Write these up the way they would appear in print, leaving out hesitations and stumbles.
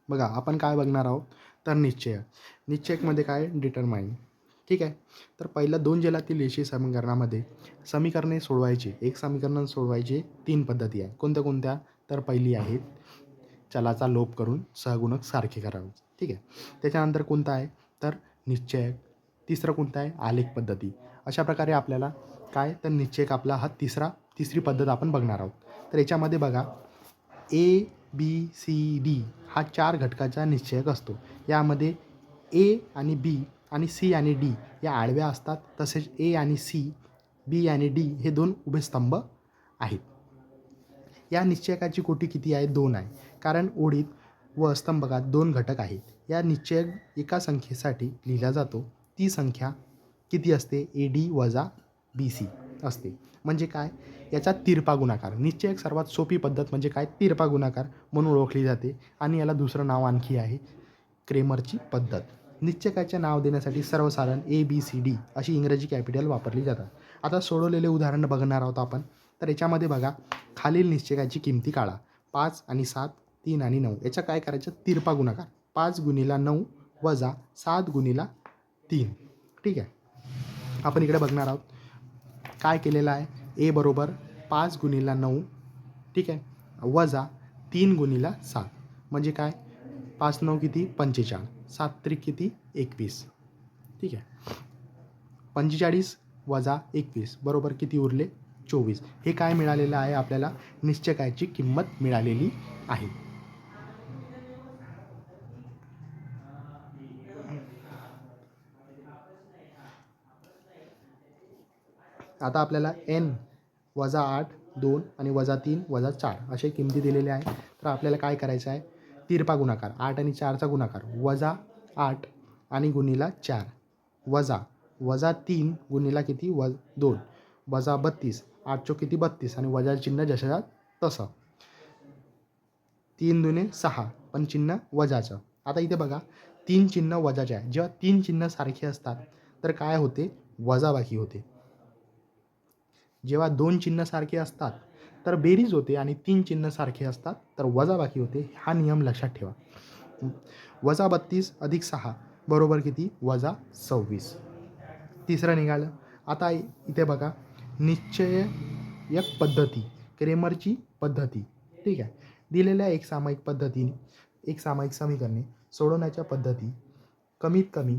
बघा आपण काय बघणार आहोत तर निश्चयकमध्ये काय डिटरमाइन. ठीक आहे. तर पहिल्या 2 जलातील रेषीय समीकरणामध्ये समीकरणे सोडवायची, एक समीकरण सोडवायचे 3 पद्धती आहे. कोणत्या? तर पहिली आहे चलाचा लोप करून सहगुणक सारखे करावे. ठीक आहे. त्याच्यानंतर कोणता आहे तर निश्चयक. तिसरं कोणतं आहे आलेख पद्धती. अशा प्रकारे आपल्याला काय तर निश्चयक आपला हा तिसरी पद्धत आपण बघणार आहोत. तर याच्यामध्ये बघा ABCD हा 4 घटकाचा निश्चयक असतो. यामध्ये A आणि B आणि C आणि D या आडव्या असतात. तसेच A आणि C, B आणि D हे 2 उभे स्तंभ आहेत. या निश्चयकाची कोटी किती आहे? 2 आहे. कारण ओळीत व स्तंभकात 2 घटक आहेत. या निश्चयक एका संख्येसाठी लिहिला जातो. ती संख्या किती असते? AD वजा BC असते. म्हणजे काय? याचा तिरपा गुणाकार. निश्चयक सर्वात सोपी पद्धत म्हणजे काय? तिरपा गुणाकार म्हणून ओळखली जाते आणि याला दुसरं नाव आणखी आहे क्रेमरची पद्धत. निश्चयकाचे नाव देण्यासाठी सर्वसाधारण ABCD अशी इंग्रजी कॅपिटल वापरली जातात. आता सोडवलेले उदाहरण बघणार आहोत आपण. तर याच्यामध्ये बघा खालील निश्चयकाची किमती काढा. 5 आणि 7, 3 आणि 9 याचा काय करायचं? तिरपा गुणाकार. 5 गुणिला 9 वजा 7 गुणिला 3. ठीक आहे. आपण इकडे बघणार आहोत काय केलेलं आहे. A बरोबर 5 गुणिला 9 ठीक आहे वजा 3 गुणिला 7 म्हणजे काय? 5 9 किती? 45. 7 त्रिक किती? 21. ठीक आहे. 45 वजा 21 बरोबर किती उरले? 24. हे काय मिळालेलं आहे आपल्याला? निश्चयकाची किंमत मिळालेली आहे. आता आपल्याला n वजा 8 2 आणि वजा 3 वजा 4 असे किमती दिलेल्या आहे. तर आपल्याला काय करायचं आहे? तिरपा गुणाकार. 8 आणि 4चा गुणाकार वजा 8 आणि गुणिला 4 वजा 3 गुणिला किती? 2 वजा 32. 8 चोक किती? 32 आणि वजा चिन्ह जशाच्या तसं. 3 दुने 6 पण चिन्ह वजाचं. आता इथे बघा 3 चिन्ह वजाचे आहे. जेव्हा 3 चिन्ह सारखे असतात तर काय होते? वजाबाकी होते. जेव्हा 2 चिन्ह सारखे असतात तर बेरीज होते आणि 3 चिन्ह सारखे असतात तर वजाबाकी होते. हा नियम लक्षात ठेवा. वजा 32 अधिक 6 बरोबर किती? वजा 26. तिसरं निघालं. आता इथे बघा निश्चयक पद्धती, क्रेमरची पद्धती. ठीक आहे. दिलेल्या एक सामायिक समीकरणे सोडवण्याच्या पद्धती कमीत कमी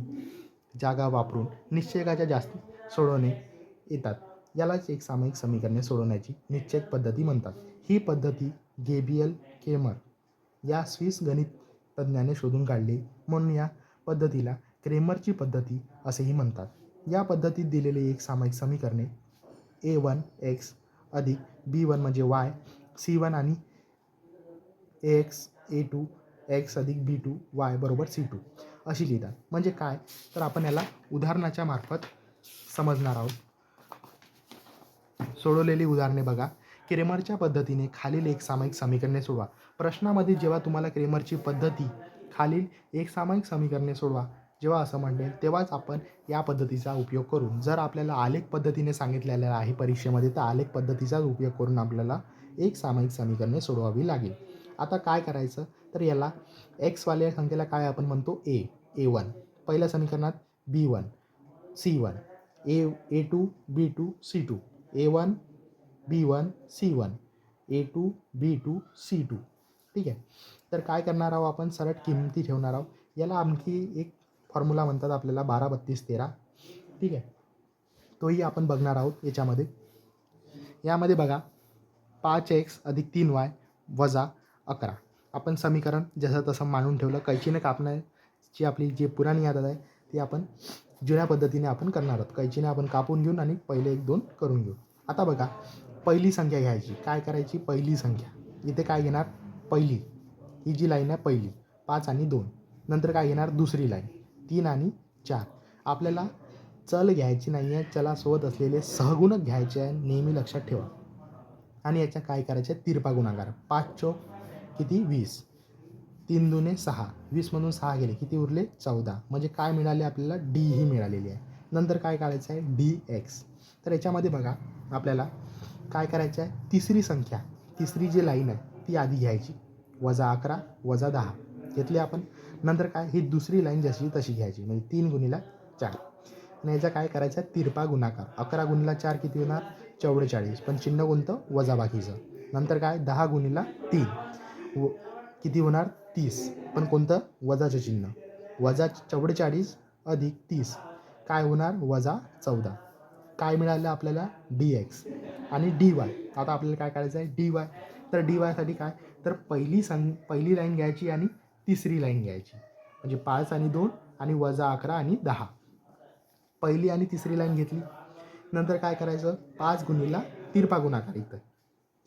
जागा वापरून निश्चयकाच्या जास्ती सोडवणे येतात. यालाच एक सामायिक समीकरणे सोडवण्याची निश्चयक पद्धती म्हणतात. ही पद्धती गेबियल क्रेमर या स्विस गणिततज्ञाने शोधून काढली म्हणून या पद्धतीला क्रेमरची पद्धती असेही म्हणतात. या पद्धतीत दिलेली एक सामायिक समीकरणे A1x अधिक B1 म्हणजे y, C1 आणि AX A2 x अधिक B2 y बरोबर C2 अशी लिहितात. म्हणजे काय? तर आपण याला उदाहरणाच्या मार्फत समजणार आहोत. सोडवलेली उदाहरणे बघा. क्रेमरच्या पद्धतीने खालील एक सामायिक समीकरणे सोडवा. प्रश्नामध्ये जेव्हा तुम्हाला क्रेमरची पद्धती खालील एक सामायिक समीकरणे सोडवा जेव्हा असं म्हणेल तेव्हाच आपण या पद्धतीचा उपयोग करून, जर आपल्याला आलेख पद्धतीने सांगितलेलं आहे परीक्षेमध्ये तर आलेख पद्धतीचाच उपयोग करून आपल्याला एक सामायिक समीकरणे सोडवावी लागेल. आता काय करायचं तर याला एक्सवाल्या संख्येला काय आपण म्हणतो? A1. पहिल्या समीकरणात B1 C1 A2 B2 C2 A1 B1 C1 A2 B2 C2. ठीक आहे. तर काय करणार आहोत आपण? सरळ किमती ठेवणार आहोत. याला आणखी एक फॉर्म्युला म्हणतात आपल्याला 12 32 13. ठीक आहे. तोही आपण बघणार आहोत याच्यामध्ये. यामध्ये बघा 5x अधिक 3y वजा 11. आपण समीकरण जसं तसं मांडून ठेवलं. कैचीने कापण्याची आपली जी पुराणी आदत आहे ती आपण जुन्या पद्धतीने आपण करणार आहोत. कैचीने आपण कापून घेऊन आणि पहिले 1-2 करून घेऊ. आता बघा पहिली संख्या घ्यायची. काय करायची? पहिली संख्या. इथे काय घेणार? पहिली. ही जी लाईन आहे पहिली 5 आणि 2. नंतर काय घेणार? दुसरी लाईन 3 आणि 4. आपल्याला चल घ्यायची नाही आहे. चलासोबत असलेले सहगुणक घ्यायचे आहे. नेहमी लक्षात ठेवा. आणि याच्या काय करायचे? तिरपा गुणाकार. 5 चोक किती? 20. 3 दुने 6. 20 मधून 6 गेले किती उरले? 14. म्हणजे काय मिळाले आपल्याला? D ही मिळालेली आहे. नंतर काय काढायचं आहे? DX. तर याच्यामध्ये बघा आपल्याला काय करायचं आहे? तिसरी संख्या, तिसरी जी लाईन आहे ती आधी घ्यायची. वजा 11 वजा 10. घेतली आपण. नंतर काय, ही दुसरी लाईन जशी तशी घ्यायची, म्हणजे 3 गुणिले 4. आणि याचा काय करायचा, तिरपा गुणाकार. 11 गुणिले 4 किती होणार, 44. पण चिन्ह कोणतं, वजाबाकीचं. नंतर काय, 10 गुणिले 3 किती होणार, 30. पण कोणतं, वजाचं चिन्ह. वजा 44 अधिक 30 काय होणार, वजा 14. काय मिळालं आपल्याला, dx आणि dy. आता आपल्याला काय करायचं आहे, dy. तर dy साठी काय, तर पहिली लाईन घ्यायची आणि तिसरी लाईन घ्यायची, म्हणजे 5 आणि 2 आणि वजा 11 आणि 10. पहिली आणि तिसरी लाईन घेतली. नंतर काय करायचं, 5 गुणिले तिरपा गुणाकार. इथं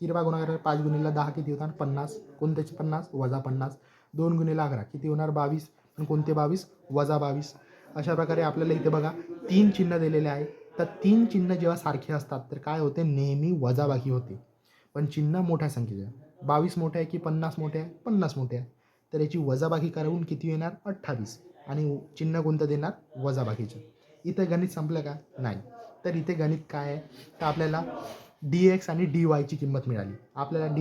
तिरपा गुणाकार 5 गुणिले 10 किती होणार, 50. कोणत्याचे 50, वजा 50. 2 गुणिले 11 किती होणार, 22. पण कोणते 22, वजा 22. अशा प्रकारे आपल्याला इथे बघा 3 चिन्ह दिलेले आहे. तर 3 चिन्ह जेव्हा सारखे असतात तर काय होते, नेहमी वजाबाकी होते. पण चिन्ह मोठ्या संख्येचे, 22 मोठे आहे की 50 मोठे आहे, 50 मोठे आहे. तर याची वजाबाकी करून किती येणार, 28. आणि चिन्ह कोणतं देणार, वजाबाकीचं. इथं गणित संपलं का, नाही. तर इथे गणित काय आहे, तर आपल्याला dx आणि dy किंमत मिळाली. आपल्याला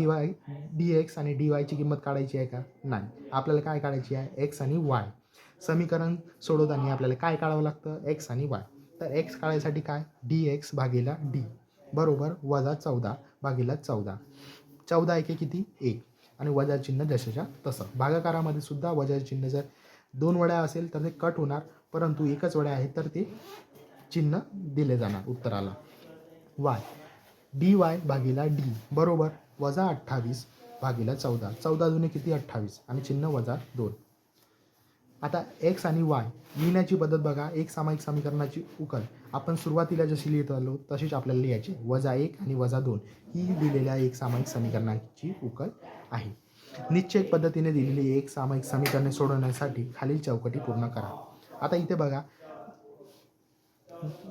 dx आणि dy किंमत काढायची आहे का, नाही. आपल्याला काय काढायची आहे, x आणि y. समीकरण सोडवताना आपल्याला काय काढावं लागतं, x आणि y. तर x काढायसाठी काय, dx भागिला d बरोबर वजा 14 भागिला 14. 14 एके किती, 1. आणि वजा चिन्ह जशाच्या तसं. भागाकारामध्ये सुद्धा वजा चिन्ह जर 2 वड्या असेल तर ते कट होणार, परंतु एकच वड्या आहेत तर ते चिन्ह दिले जाणार उत्तराला. y dy भागिला d बरोबर वजा 28 भागिला 14. 14 दुने किती, 28 आणि चिन्ह वजा 2. आता x आणि y लिहिण्याची पद्धत बघा. एक सामायिक समीकरणाची उकल आपण सुरुवातीला जशी लिहित आलो तशीच आपल्याला लिहायची. वजा 1 आणि वजा 2 ही दिलेल्या एक सामायिक समीकरणाची उकल आहे. निश्चय पद्धतीने दिलेली एक सामायिक समीकरणे सोडवण्यासाठी खालील चौकटी पूर्ण करा. आता इथे बघा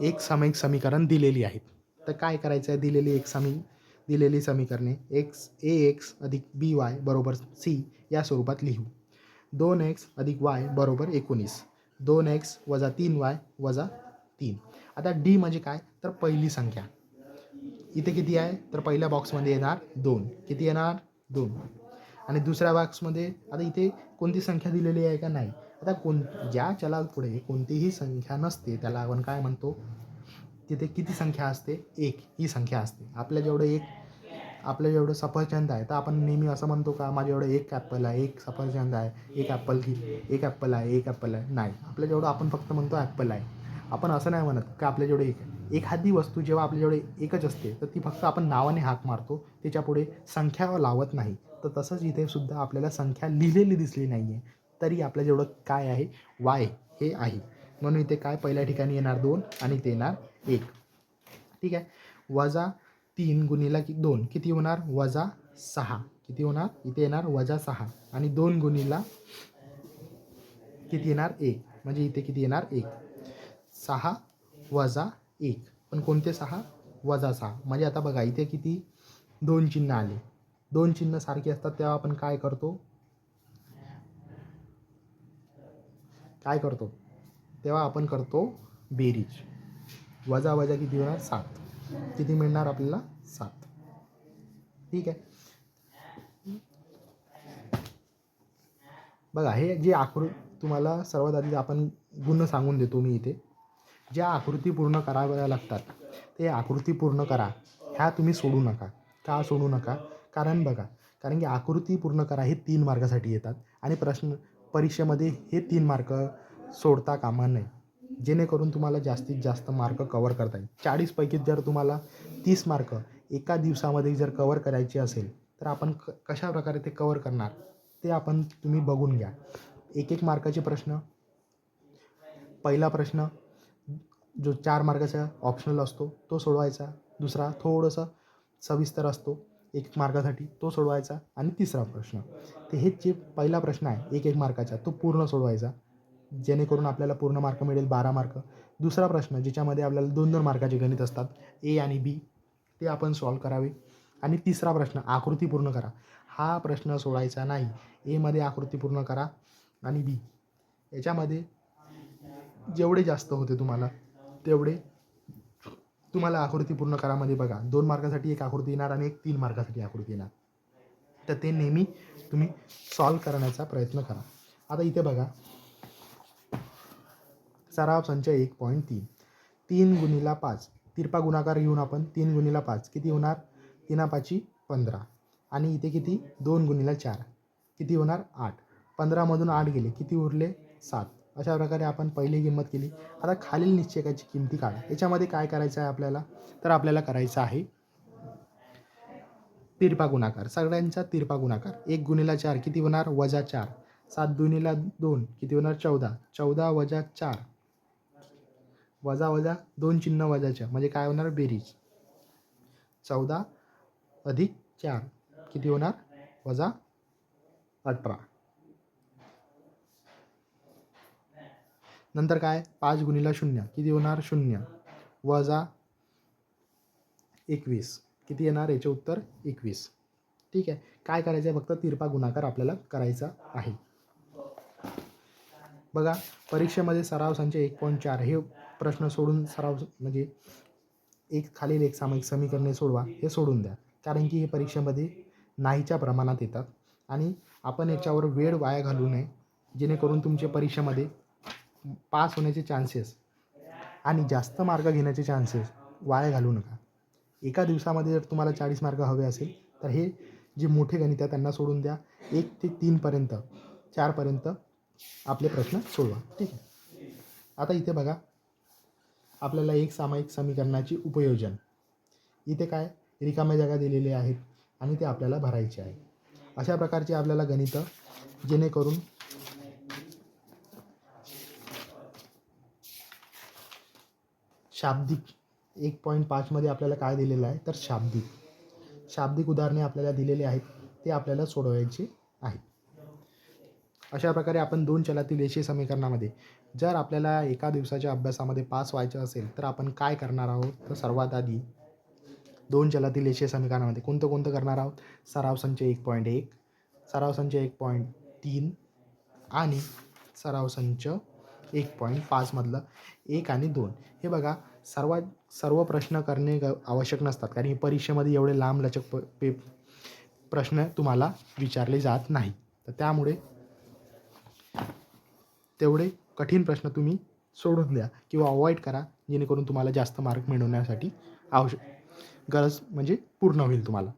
एक सामायिक समीकरण दिलेली आहेत. तर काय करायचं आहे, दिलेली समीकरणे ax अधिक by बरोबर c या स्वरूपात लिहू. 2x अधिक y बरोबर 19. 2x वजा 3y वजा 3. आता d म्हणजे काय, तर पहिली संख्या. इथे किती आहे, तर पहिल्या बॉक्समध्ये येणार 2. किती येणार, 2. आणि दुसऱ्या बॉक्समध्ये आता इथे कोणती संख्या दिलेली आहे का, नाही. आता ज्या चलापुढे कोणतीही संख्या नसते त्याला आपण काय म्हणतो, तिथे किती संख्या असते, 1 ही संख्या असते. आपल्या जेवढं सफरचंद आहे तर आपण नेहमी असं म्हणतो का, माझ्याएवढं 1 ॲपल आहे, 1 सफरचंद आहे, 1 ॲपल आहे, 1 ॲपल आहे. नाही, आपल्या जेवढं आपण फक्त म्हणतो ॲपल आहे. आपण असं नाही म्हणत का आपल्या जेवढे 1 आहे. एखादी वस्तू जेव्हा आपल्या जेवढे एकच असते तर ती फक्त आपण नावाने हाक मारतो, त्याच्यापुढे संख्या लावत नाही. तर तसंच इथे सुद्धा आपल्याला संख्या लिहिलेली दिसली नाही आहे, तरी आपल्या जेवढं काय आहे, y हे आहे. म्हणून इथे काय, पहिल्या ठिकाणी येणार 2 आणि इथे येणार 1. ठीक आहे. वजा 3 गुणिला 2 किती होणार, वजा 6. किती होणार, इथे येणार वजा 6. आणि 2 गुणिला किती येणार, 1. म्हणजे इथे किती येणार, 1. 6 वजा 1. पण कोणते 6, वजा 6. म्हणजे आता बघा इथे किती, 2 चिन्ह आले. 2 चिन्ह सारखे असतात तेव्हा आपण काय करतो, तेव्हा आपण करतो बेरीज. वजा वजा किती होणार, 7. किती मिळणार आपल्याला, 7. ठीक आहे. बघा हे जे तुम्हाला सर्वात आधी आपण गुण सांगून देतो मी इथे. ज्या आकृती पूर्ण कराव्या लागतात ते आकृती पूर्ण करा. ह्या तुम्ही सोडू नका. का सोडू नका, कारण की आकृती पूर्ण करा हे 3 मार्कासाठी येतात आणि परीक्षेमध्ये हे 3 मार्क सोडता कामा नये, जेणेकरून तुम्हाला जास्तीत जास्त मार्क कवर करता येईल. 40 पैकी जर तुम्हाला 30 मार्क एका दिवसामध्ये जर कवर करायचे असेल तर आपण कशा प्रकारे ते कवर करणार ते तुम्ही बघून घ्या. 1 मार्काचे प्रश्न. पहिला प्रश्न जो 4 मार्काचा ऑप्शनल असतो तो सोडवायचा. दुसरा थोडंसं सविस्तर असतो 1 मार्कासाठी, तो सोडवायचा. आणि तिसरा प्रश्न, ते हे जे पहिला प्रश्न आहे 1 मार्काचा तो पूर्ण सोडवायचा, जेणेकरून आपल्याला पूर्ण मार्क मिळेल 12 मार्क. दुसरा प्रश्न ज्याच्यामध्ये आपल्याला 2-2 मार्काचे गणित असतात ए आणि बी, ते आपण सॉल्व करावे. आणि तिसरा प्रश्न आकृती पूर्ण करा. हा प्रश्न सोडायचा नाही. एमध्ये आकृती पूर्ण करा आणि बी याच्यामध्ये जेवढे जास्त होते तुम्हाला तेवढे तुम्हाला आकृती पूर्ण करामध्ये बघा 2 मार्कासाठी 1 आकृती येणार आणि 3 मार्कासाठी आकृती येणार. तर ते नेहमी तुम्ही सॉल्व करण्याचा प्रयत्न करा. आता इथे बघा, सराव संच 1.3, 3 गुणिला 5, तिरपा गुणाकार घेऊन आपण 3 गुणिला 5 किती होणार, 3 5 15, आणि इथे किती 2 गुणिला 4 किती होणार 8, 15मधून 8 गेले किती उरले 7. अशा प्रकारे आपण पहिली किंमत केली. आता खालील निश्चयकाची किमती काढा. याच्यामध्ये काय करायचं आहे आपल्याला, तर आपल्याला करायचं आहे तिरपा गुणाकार, सगळ्यांचा तिरपा गुणाकार. 1 गुणिला 4 किती होणार -4, 7 गुणिला 2 किती होणार 14, 14 वजा 4 वजा वजा 2 चिन्ह वजाच्या म्हणजे काय होणार बेरीज, 14 अधिक 4 किती होणार -18. नंतर काय 5 गुणिला 0 किती होणार 0 वजा 21 किती येणार, याचे उत्तर 21. ठीक आहे. काय करायचं आहे, फक्त तिरपा गुणाकार आपल्याला करायचा आहे. बघा, परीक्षेमध्ये सराव संच 1.4 हे प्रश्न सोडून सराव म्हणजे खालील एक सामायिक समीकरणे सोडवा हे सोडून द्या, कारण की हे परीक्षेमध्ये नाहीच्या प्रमाणात येतात आणि आपण याच्यावर वेळ वाया घालवू नये, जेणेकरून तुमच्या परीक्षेमध्ये पास होण्याचे चान्सेस आणि जास्त मार्क घेण्याचे चान्सेस वाया घालवू नका. एका दिवसामध्ये जर तुम्हाला 40 मार्क हवे असेल तर हे जे मोठे गणित आहे त्यांना सोडून द्या, 1 ते 3पर्यंत 4पर्यंत आपले प्रश्न सोडवा. ठीक आहे. आता इथे बघा, आपल्याला एक सामायिक समीकरणाची उपयोजन, इथे काय रिकाम्या जागा दिलेल्या आहेत आणि ते आपल्याला भरायचे आहे. अशा प्रकारचे आपल्याला गणितं, जेणेकरून शाब्दिक 1.5 मध्ये आपल्याला काय दिलेलं आहे, तर शाब्दिक उदाहरणे आपल्याला दिलेले आहेत, ते आपल्याला सोडवायचे आहेत. अशा प्रकारे आपण 2 चलातील रेषीय समीकरणामध्ये जर आपल्याला एका दिवसाच्या अभ्यासामध्ये पास व्हायचं असेल तर आपण काय करणार आहोत, तर सर्वात आधी 2 चलातील रेषीय समीकरणामध्ये कोणतं करणार आहोत, सराव संच 1.1, सराव संच 1.3 आणि सराव संच 1.5 मधलं 1 आणि 2. हे बघा, सर्व प्रश्न करणे आवश्यक नसतात, कारण ही परीक्षेमध्ये एवढे लांबलचक प्रश्न तुम्हाला विचारले जात नाही. तर त्यामुळे तेवढे कठीण प्रश्न तुम्ही सोडून द्या किंवा अवॉइड करा, जेणेकरून तुम्हाला जास्त मार्क मिळवण्यासाठी गरज म्हणजे पूर्ण होईल तुम्हाला.